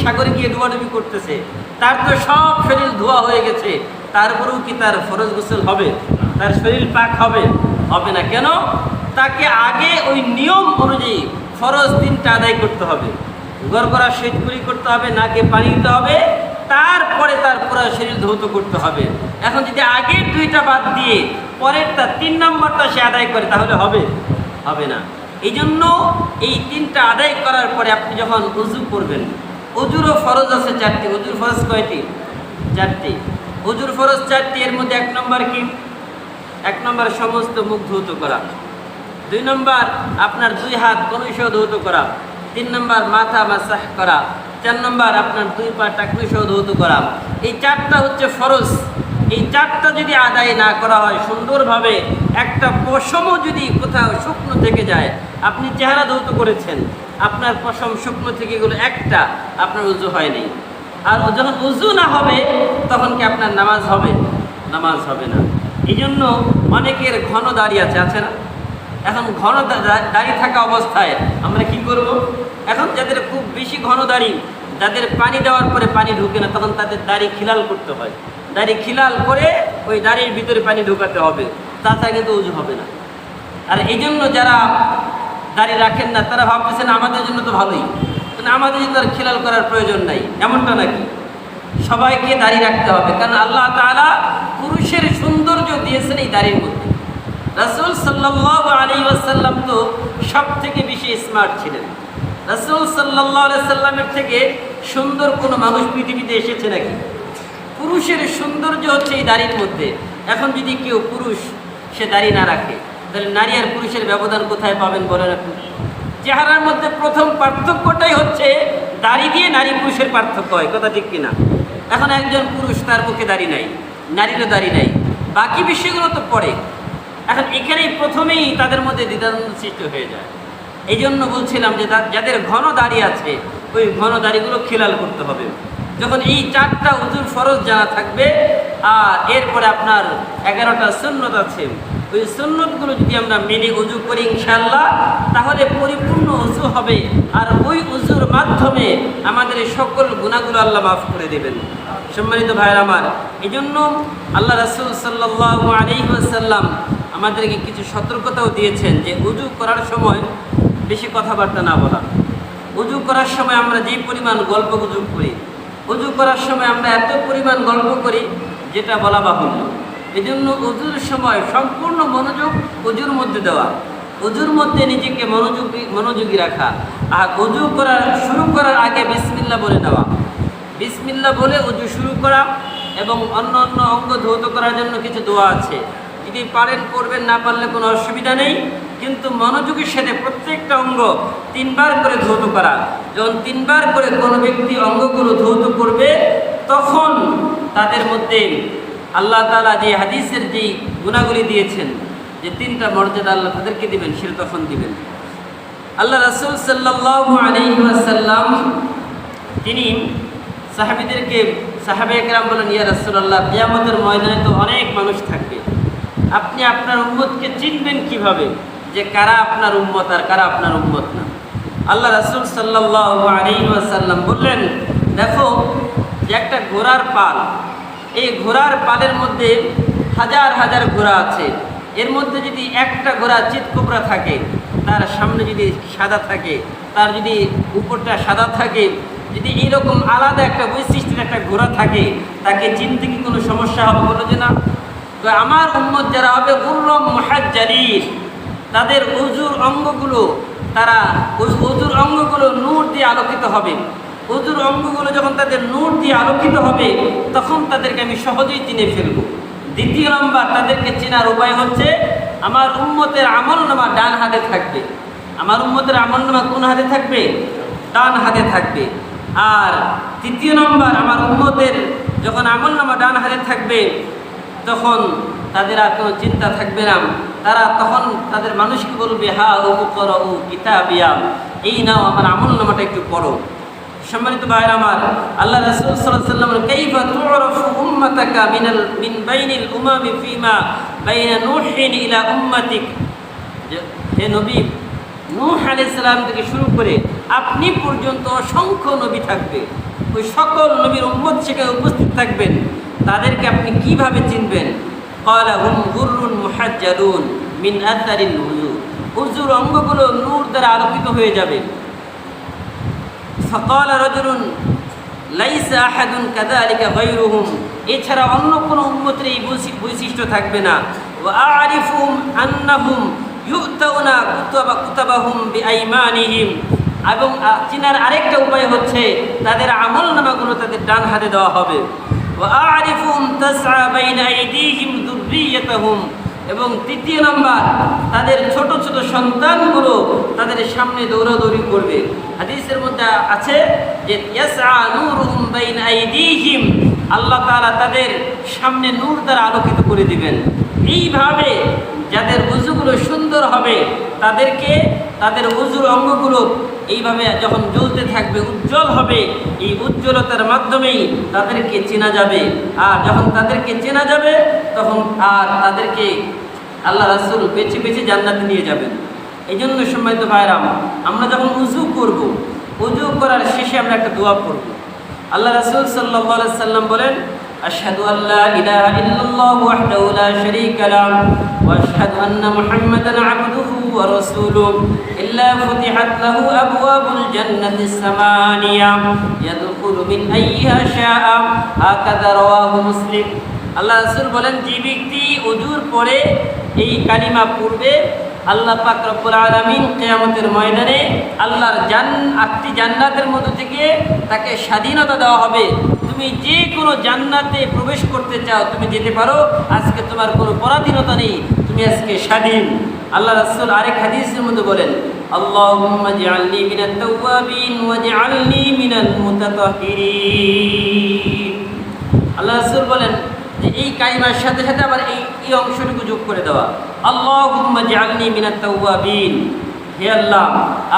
সাগরে গিয়ে ডুবাডুবি করতেছে, তার তো সব শরীর ধোয়া হয়ে গেছে, তারপরেও কি তার ফরজ গোসল হবে? তার শরীর পাক হবে? হবে না। কেন? তাকে আগে ওই নিয়ম অনুযায়ী ফরজ 3টা আদায় করতে হবে। গড়গড়া শীতকুড়ি করতে হবে, নাকে পানি দিতে হবে, তারপরে তার পুরো শরীর ধৌত করতে হবে। এখন যদি আগের 2টা বাদ দিয়ে পরেরটা 3 নম্বরটা সে আদায় করে, তাহলে হবে? হবে না। এই জন্য এই 3টা আদায় করার পরে আপনি যখন ওযু করবেন, ওযুরও ফরজ আছে 4টি। ওযুর ফরজ কয়টি? 4টি। ওযুর ফরজ 4টি, এর মধ্যে 1 নম্বর কি? এক নম্বর সমস্ত মুখ ধৌত করা, 2 নম্বর আপনার 2 হাত কনুইসহ ধৌত করা, 3 নম্বর মাথা মাসাহ করা, 4 নম্বর আপনার 2 পা টাকনুইসহ ধৌত করা। এই 4টা হচ্ছে ফরজ। এই 4টা যদি আদায় না করা হয় সুন্দরভাবে, একটা পশমও যদি কোথাও শুকনো থেকে যায়, আপনি চেহারা ধৌত করেছেন, আপনার পশম শুকনো থেকে গেলো একটা, আপনার উজু হয়নি। আর যখন উজু না হবে তখন কি আপনার নামাজ হবে? নামাজ হবে না। এই জন্য অনেকের ঘন দাড়ি আছে না? এখন ঘন দাড়ি থাকা অবস্থায় আমরা কি করব? এখন যাদের খুব বেশি ঘন দাড়ি, যাদের পানি দেওয়ার পরে পানি ঢুকে না, তখন তাদের দাড়ি খিলাল করতে হয়। দাড়ি খিলাল করে ওই দাড়ির ভিতরে পানি ঢোকাতে হবে, তাছাড়া কিন্তু উজু হবে না। আর এই জন্য যারা দাড়ি রাখেন না, তারা ভাবতেছেন আমাদের জন্য তো ভালোই, কিন্তু আমাদের জন্য আর খিলাল করার প্রয়োজন নাই, এমনটা নাকি? সবাইকে দাড়ি রাখতে হবে, কারণ আল্লাহ তাআলা পুরুষের সৌন্দর্য দিয়েছেন এই দাড়ির মধ্যে। রাসূল সাল্লাল্লাহু আলাইহি ওয়াসাল্লাম তো সব থেকে বেশি স্মার্ট ছিলেন। রাসূল সাল্লাল্লাহু আলাইহি ওয়াসাল্লামের থেকে সুন্দর কোনো মানুষ পৃথিবীতে এসেছে নাকি? পুরুষের সৌন্দর্য হচ্ছে এই দাড়ির মধ্যে। এখন যদি কেউ পুরুষ সে দাড়ি না রাখে, তাহলে নারী আর পুরুষের ব্যবধান কোথায় পাবেন বলেন আপনি? চেহারার মধ্যে প্রথম পার্থক্যটাই হচ্ছে দাড়ি দিয়ে নারী পুরুষের পার্থক্য হয়, কথা ঠিক কিনা? এখন একজন পুরুষ, তার মুখে দাড়ি নাই, নারীরও দাড়ি নাই, বাকি বিষয়গুলো তো পড়ে। এখন এখানেই প্রথমেই তাদের মধ্যে দ্বিধাদ্বন্দ্ব সৃষ্টি হয়ে যায়। এই জন্য বলছিলাম যে যাদের ঘন দাড়ি আছে, ওই ঘন দাড়িগুলো খিলাল করতে হবে। যখন এই 4টা উজুর ফরজ জানা থাকবে, আর এরপরে আপনার 11টা সুন্নত আছে, ওই সুন্নতগুলো যদি আমরা মেনে উজু করি ইনশাআল্লাহ, তাহলে পরিপূর্ণ উজু হবে। আর ওই উজুর মাধ্যমে আমাদের সকল গুনাহগুলো আল্লাহ মাফ করে দেবেন। সম্মানিত ভাইয়ের আমার, এই জন্য আল্লাহ রাসূল সাল্লাল্লাহু আলাইহি ওয়াসাল্লাম আমাদেরকে কিছু সতর্কতাও দিয়েছেন যে উজু করার সময় বেশি কথাবার্তা না বলা। উজু করার সময় আমরা যে পরিমাণ গল্প গুজব করি, উজু করার সময় আমরা এত পরিমাণ গল্প করি যেটা বলা বাহুল্য। এই জন্য উজুর সময় সম্পূর্ণ মনোযোগ উজুর মধ্যে দেওয়া, উজুর মধ্যে নিজেকে মনোযোগী রাখা। আর উজু শুরু করার আগে বিসমিল্লাহ বলে নেওয়া, বিসমিল্লাহ বলে উজু শুরু করা। এবং অন্য অন্য অঙ্গ ধৌত করার জন্য কিছু দোয়া আছে, যদি পারেন করবেন, না পারলে কোনো অসুবিধা নেই। কিন্তু মনোযোগের সাথে প্রত্যেকটা অঙ্গ 3 বার করে ধৌত করা। যখন 3 বার করে কোনো ব্যক্তি অঙ্গগুলো ধৌত করবে, তখন তাদের মধ্যে আল্লাহ তাআলা যে হাদিসের যে গুণাগুলি দিয়েছেন, যে 3টা মর্যাদা আল্লাহ তাদেরকে দিবেন, সেটা তখন দিবেন। আল্লাহ রাসূল সাল্লাল্লাহু আলাইহি ওয়াসাল্লাম তিনি সাহাবীদেরকে, সাহাবায়ে কেরাম বলেন, ইয়া রাসূলুল্লাহ, কিয়ামতের ময়দানে তো অনেক মানুষ থাকবে, আপনি আপনার উম্মতকে চিনবেন কিভাবে যে কারা আপনার উম্মত আর কারা আপনার উম্মত না? আল্লাহ রাসূল সাল্লাল্লাহু আলাইহি ওয়াসাল্লাম বললেন, দেখো যে একটা ঘোড়ার পাল, এই ঘোড়ার পালের মধ্যে হাজার হাজার ঘোড়া আছে। এর মধ্যে যদি একটা ঘোড়া চিতকোবরা থাকে, তার সামনে যদি সাদা থাকে, তার যদি উপরটা সাদা থাকে, যদি এইরকম আলাদা একটা বৈশিষ্ট্যের একটা ঘোড়া থাকে, তাকে চিনতে কি কোনো সমস্যা হবে? বলো যে না। তো আমার উম্মত যারা হবে গুররম মুহাজ্জালিন, তাদের উজুর অঙ্গগুলো, তারা উজুর অঙ্গগুলো নূর দিয়ে আলোকিত হবে। উজুর অঙ্গগুলো যখন তাদের নূর দিয়ে আলোকিত হবে, তখন তাদেরকে আমি সহজেই চিনে ফেলব। দ্বিতীয় নম্বর, তাদেরকে চেনার উপায় হচ্ছে আমার উম্মতের আমলনামা ডান হাতে থাকবে। আমার উম্মতের আমলনামা কোন হাতে থাকবে? ডান হাতে থাকবে। আর তৃতীয় নম্বর, আমার উম্মতের যখন আমলনামা ডান হাতে থাকবে, তখন তাদের আর কোনো চিন্তা থাকবে না। তারা তখন তাদের মানুষকে বলবে, হা ও করো কিতাবিয়া, এই নাও আমার আমলনামাটা একটু পড়ো। সম্মানিত ভাইরা আমার, আল্লাহ রাসূল সাল্লাল্লাহু আলাইহি ওয়াসাল্লাম কাইফা তু'রাফু উম্মাতাকা মিন বাইনিল উমামি ফিমা বাইনা নূহিন ইলা উম্মাতিক, হে নবী, নূহ আলাইহিস সালাম থেকে শুরু করে আপনি পর্যন্ত অসংখ্য নবী থাকবে, ওই সকল নবীর উম্মত সেখানে উপস্থিত থাকবেন, তাদেরকে আপনি কিভাবে চিনবেন? ক্বালা হুম গুররুন মুহাজ্জালুন মিন আথারিল উজু, উজুর অঙ্গগুলো নূর দ্বারা আলোকিত হয়ে যাবে। ফাকালা রাজুলুন লাইসা আহাদুন কাযালিকা গায়রুহুম, এছাড়া অন্য কোনো উম্মতের এই বৈশিষ্ট্য থাকবে না। ওয়া আ'রিফুহুম আন্নাহুম ইউতাউনা কুতাবাহুম বিআইমানিহিম, এবং চিনার আরেকটা উপায় হচ্ছে তাদের আমলনামাগুলো তাদের ডান হাতে দেওয়া হবে। ওয়া আ'রিফুহুম তাসআ বাইনা আইদিহিম যুররিয়াতাহুম এবং তৃতীয় নাম্বার, তাদের ছোট ছোট সন্তানগুলো তাদের সামনে দৌড়াদৌড়ি করবে। হাদিসের মধ্যে আছে যে ইয়াসআ নূরুহুম বাইনা আইদিহিম, আল্লাহ তাআলা তাদের সামনে নূর দ্বারা আলোকিত করে দিবেন। এইভাবে যাদের ওযুগুলো সুন্দর হবে তাদেরকে, তাদের ওযুর অঙ্গগুলো এইভাবে যখন জ্বলতে থাকবে, উজ্জ্বল হবে, এই উজ্জ্বলতার মাধ্যমেই তাদেরকে চেনা যাবে। আর যখন তাদেরকে চেনা যাবে তখন আর তাদেরকে আল্লাহ রাসূল বেছে বেছে জান্নাতে নিয়ে যাবেন। এই জন্য সম্মানিত ভাইরা, আমরা যখন উযু করব, উযু করার শেষে আমরা একটা দোয়া পড়ব। আল্লাহ রাসূল সাল্লাল্লাহু আলাইহি সাল্লাম বলেন, আশহাদু আল্লা ইলাহা ইল্লাল্লাহু ওয়াহদাহু লা শারীকা লাহু ওয়া আশহাদু আন্না মুহাম্মাদান আবদুহু ওয়া রাসূলুহু ইল্লা ফুতিহাত লাহু আবওয়াবুল জান্নাতিস সামানিয়া ইয়াদখুলু মিন আইয়িহা শাআ, হাকাযা রাওয়াহু মুসলিম। আল্লাহ রাসূল বলেন, যে ব্যক্তি ওযুর পরে এই কালিমা পড়বে, আল্লাহ পাক রব্বুল আলামিন কিয়ামতের ময়দানে আল্লাহর 8টি জান্নাতের মধ্য থেকে তাকে স্বাধীনতা দেওয়া হবে। তুমি যে কোনো জান্নাতে প্রবেশ করতে চাও, তুমি যেতে পারো। আজকে তোমার কোনো পরাধীনতা নেই, তুমি আজকে স্বাধীন। আল্লাহ রাসূল আরেক হাদিসের মধ্যে বলেন, আল্লাহুম্মা জাআলনি মিনাত তাওয়াবিন ওয়াজআলনি মিনাল মুতাতাহহিরিন। আল্লাহ রাসূল বলেন যে এই কালিমার সাথে সাথে আবার এই অংশটুকু যোগ করে দেওয়া, আল্লাহুম্মা জাআলনি মিনাত তাওয়াবিন, হে আল্লাহ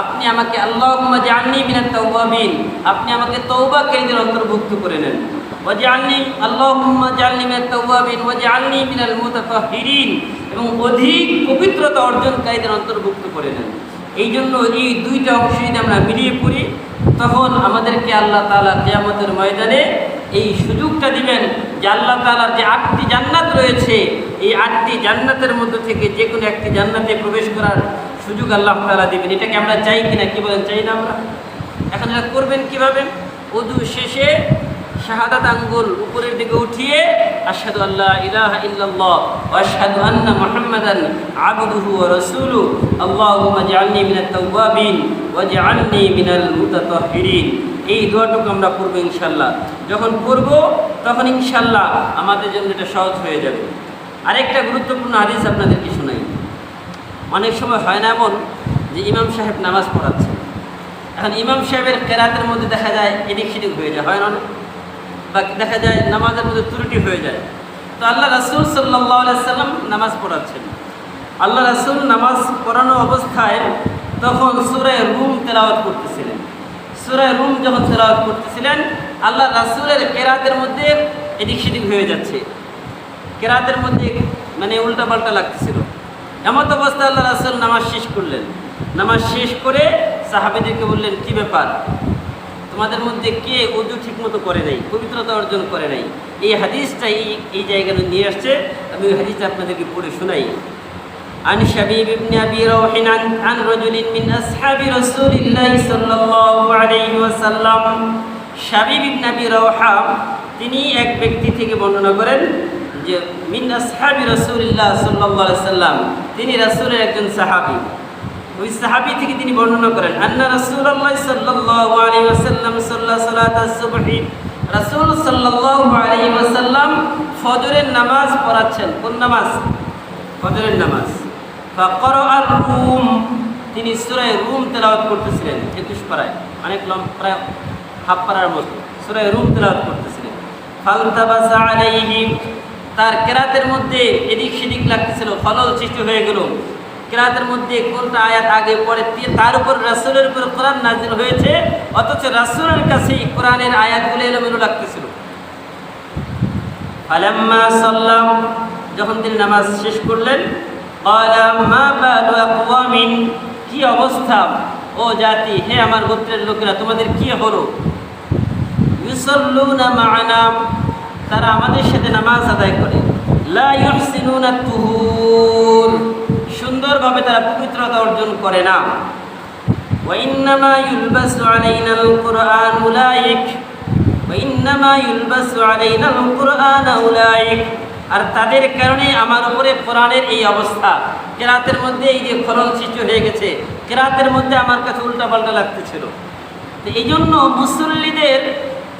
আপনি আমাকে, আল্লাহুম্মা জাআলনি মিনাত তাওয়াবিন, আপনি আমাকে তওবাকারীদের অন্তর্ভুক্ত করে নেন। ওয়াজআলনি, আল্লাহুম্মা জাআলনি মিনাত তাওয়াবিন ওয়াজআলনি মিনাল মুতাতাহহিরিন, এবং অধিক পবিত্রতা অর্জনকারীদের অন্তর্ভুক্ত করে নেন। এই জন্য এই দুইটা অংশ যদি আমরা মিলিয়ে পড়ি, তখন আমাদেরকে আল্লাহ তাআলা কিয়ামতের ময়দানে এই সুযোগটা দিবেন যে আল্লাহ তাআলার যে 8টি জান্নাত রয়েছে, এই 8টি জান্নাতের মধ্যে থেকে যে কোনো একটি জান্নাতে প্রবেশ করার সুযোগ আল্লাহ তাআলা দিবেন। এটাকে আমরা চাই কিনা, কি বলেন, চাই না আমরা? এখন এটা করবেন কিভাবে? ওযু শেষে শাহাদাত আঙ্গুল উপরের দিকে উঠিয়ে আশহাদু আল্লা ইলাহা ইল্লাল্লাহ ওয়া আশহাদু আন্না মুহাম্মাদান আবদুহু ওয়া রাসূলুহু আল্লাহুম্মা জাআলনি মিনাত তাওয়াবিন ওয়াজআলনি মিনাল মুতাতাহহিরিন। এই দোয়াটুকু আমরা পড়ব ইনশাআল্লাহ। যখন পড়ব তখন ইনশাআল্লাহ আমাদের জন্য এটা সহজ হয়ে যাবে। আরেকটা গুরুত্বপূর্ণ হাদিস আপনাদেরকে শোনাই। অনেক সময় হয় না এমন যে ইমাম সাহেব নামাজ পড়াচ্ছে, এখন ইমাম সাহেবের কেরাতের মধ্যে দেখা যায় এদিক সেদিক হয়ে যায়, হয় না? বা দেখা যায় নামাজের মধ্যে ত্রুটি হয়ে যায়। তো আল্লাহ রাসূল সাল্লাল্লাহু আলাইহি সাল্লাম নামাজ পড়াচ্ছেন। আল্লাহ রাসূল নামাজ পড়ানো অবস্থায় তখন সূরা রুম তেলাওয়াত করতেছিলেন। সূরা রুম যখন তেলাওয়াত করতেছিলেন, আল্লাহ রাসূলের কেরাতের মধ্যে এদিক সেদিক হয়ে যাচ্ছে, কেরাতের মধ্যে মানে উল্টাপাল্টা লাগতেছিল। এমন অবস্থায় আল্লাহ রাসূল নামাজ শেষ করলেন। নামাজ শেষ করে সাহাবীদেরকে বললেন, কি ব্যাপার, তোমাদের মধ্যে কে ওযু ঠিকমতো করে নাই, পবিত্রতা অর্জন করে নাই? এই হাদিসটা এই জায়গায় নিয়ে আসছে, আমি ওই হাদিসটা আপনাদেরকে পড়ে শোনাই। عن شبيب بن أبي روح عن رجل من أصحاب رسول الله صلى الله عليه وسلم। শাবিব ইবনে আবি রওহা তিনি এক ব্যক্তি থেকে বর্ণনা করেন যে মিন আসহাবি রাসূলিল্লাহ সাল্লাল্লাহু আলাইহি ওয়াসাল্লাম, তিনি রাসূলের একজন সাহাবী। ওই সাহাবী থেকে তিনি বর্ণনা করেন, আন্না রাসূলুল্লাহ সাল্লাল্লাহু আলাইহি ওয়াসাল্লাম সাল্লা সালাতাস সুবহি, রাসূল সাল্লাল্লাহু আলাইহি ওয়াসাল্লাম ফজরের নামাজ পড়াচ্ছেন। কোন নামাজ? ফজরের নামাজ। ফাকরাআর রুম, তিনি সূরা রুম তেলাওয়াত করতেছিলেন 21 পারায়, অনেক লম্বা, প্রায় হাফ পারার মতো সূরা রুম তেলাওয়াত করতেছিলেন। ফালতাবাসা আলাইহি, তার কেরাতের মধ্যে এদিক সেদিক লাগতেছিল, খলল সৃষ্টি হয়ে গেল। কেরাতের মধ্যে কোনটা আয়াত আগে পরে, তার উপর রাসূলের উপর কোরআন নাযিল হয়েছে, অথচ রাসূলের কাছে কোরআনের আয়াতগুলো এলোমেলো লাগতেছিল। ফালাম্মা সাল্লাম, যখন তিনি নামাজ শেষ করলেন, ক্বালা মা বালু আকওয়ামিন, কি অবস্থা ও জাতি, হে আমার গোত্রের লোকেরা, তোমাদের কি হলো? ইউসাল্লুনা মা'ানা, তারা আমাদের সাথে নামাজ আদায় করে। লা ইউহসিনুনা তুহুর, সুন্দরভাবে তারা পবিত্রতা অর্জন করে না। ওয়া ইন্নামা ইউলবাসু আলাইনাল কুরআন উলাইক, ওয়া ইন্নামা ইউলবাসু আলাইনাল কুরআন উলাইক, আর তাদের কারণে আমার উপরে কোরআনের এই অবস্থা। কেরাতের মধ্যে এই যে খলল সৃষ্টি হয়ে গেছে, কেরাতের মধ্যে আমার কাছে উল্টাপাল্টা লাগতেছিল। তো এই জন্য মুসল্লিদের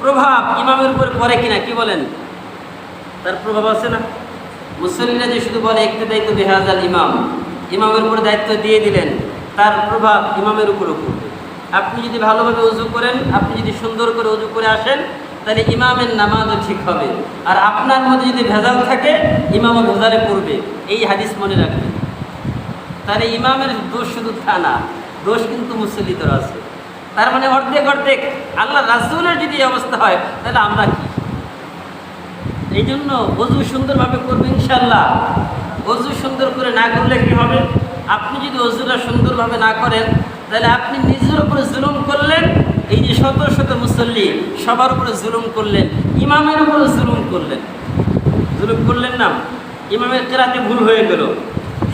প্রভাব ইমামের উপরে পড়ে কিনা, কি বলেন? তার প্রভাব আছে না? মুসল্লিরা যে শুধু বলে ইক্তেদাইতু বিহাযাল ইমাম, ইমামের উপর দায়িত্ব দিয়ে দিলেন, তার প্রভাব ইমামের উপরও পড়বে। আপনি যদি ভালোভাবে উজু করেন, আপনি যদি সুন্দর করে উজু করে আসেন, তাহলে ইমামের নামাজও ঠিক হবে। আর আপনার মধ্যে যদি ভেজাল থাকে, ইমামও ভেজালে পড়বে। এই হাদিস মনে রাখবেন। তাহলে ইমামের দোষ শুধু তা না, দোষ কিন্তু মুসল্লিদের আছে। তার মানে অর্ধেক অর্ধেক। আল্লাহ রাসূলের যদি এই অবস্থা হয়, তাহলে আমরা কি? এই জন্য অজু সুন্দরভাবে করবে ইনশাল্লাহ। অজু সুন্দর করে না করলে কি হবে? আপনি যদি অজুটা সুন্দরভাবে না করেন, তাহলে আপনি নিজের উপরে জুলুম করলেন। এই যে শত শত মুসল্লি, সবার উপরে জুলুম করলেন, ইমামের উপরে জুলুম করলেন। জুলুম করলেন না, ইমামের কেরাতে ভুল হয়ে গেল,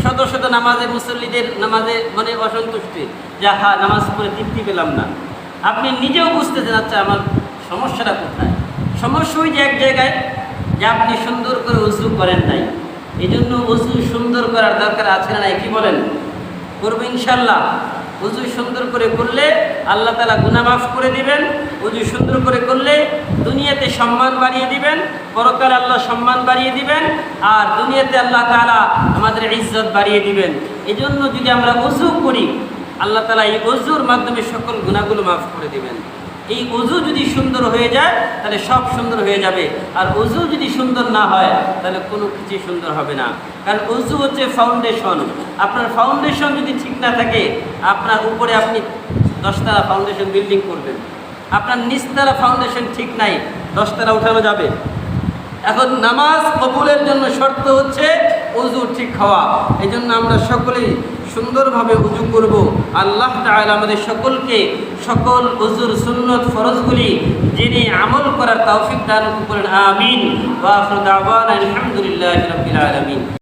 শত শত নামাজে মুসল্লিদের নামাজে মানে অসন্তুষ্টি, যা হ্যাঁ নামাজ পড়ে তৃপ্তি পেলাম না। আপনি নিজেও বুঝতেছেন, আচ্ছা আমার সমস্যাটা কোথায়? সমস্যা ওই যে এক জায়গায়, যে আপনি সুন্দর করে উজু করেন নাই। এই জন্য উজু সুন্দর করার দরকার আছে না নাই? কি বলেন? করবো ইনশাল্লাহ। উজু সুন্দর করে করলে আল্লাহ তাআলা গুনাহ মাফ করে দিবেন। উজু সুন্দর করে করলে দুনিয়াতে সম্মান বাড়িয়ে দিবেন, পরকালে আল্লাহ সম্মান বাড়িয়ে দিবেন, আর দুনিয়াতে আল্লাহ তাআলা আমাদের ইজ্জত বাড়িয়ে দিবেন। এই জন্য যদি আমরা উজু করি, আল্লাহ তাআলা এই উজুর মাধ্যমে সকল গুনাহগুলো মাফ করে দিবেন। এই উজু যদি সুন্দর হয়ে যায়, তাহলে সব সুন্দর হয়ে যাবে। আর উজু যদি সুন্দর না হয়, তাহলে কোনো কিছু সুন্দর হবে না। কারণ উজু হচ্ছে ফাউন্ডেশন। আপনার ফাউন্ডেশন যদি ঠিক না থাকে, আপনার উপরে আপনি 10 তলা ফাউন্ডেশন বিল্ডিং করবেন, আপনার নিচতলা ফাউন্ডেশন ঠিক নাই, 10 তলা উঠানো যাবে? এখন নামাজ কবুলের জন্য শর্ত হচ্ছে উজু ঠিক হওয়া। এই জন্য আমরা সকলেই সুন্দরভাবে উজু করব। আল্লাহ তাআলা আমাদের সকলকে সকল উজুর সুন্নত ফরজগুলি জেনে আমল করার তৌফিক দান করুন। আমিন। ওয়া আখিরু দাওয়ানা আলহামদুলিল্লাহি রাব্বিল আলামিন।